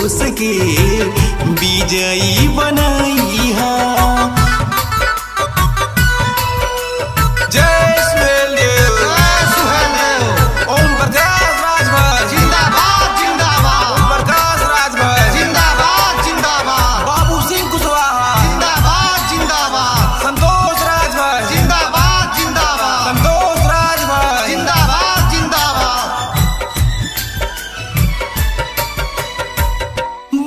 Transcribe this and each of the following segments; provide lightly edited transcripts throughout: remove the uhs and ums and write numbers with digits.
संतोष के विजयी बनैहा।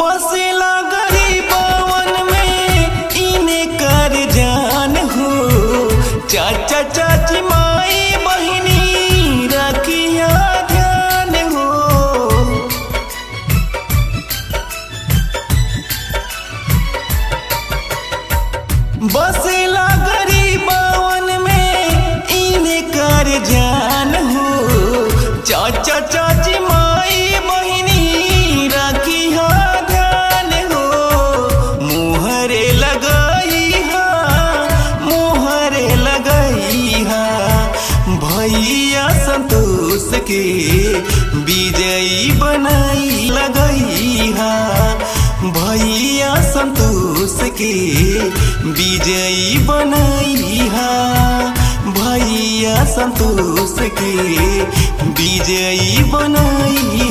बसेला गरीबवन में इने कर जान हो, चाचा चाची माई बहिनी रखिया ध्यान हो। बसेला गरीबवन में इने कर जान हो, चाचा चाची माई बहिनी रखिया भैया संतोष के विजयी बनाई लगैहा। भैया संतोष के विजयी बनैहा। भैया संतोष के विजयी बनैहा।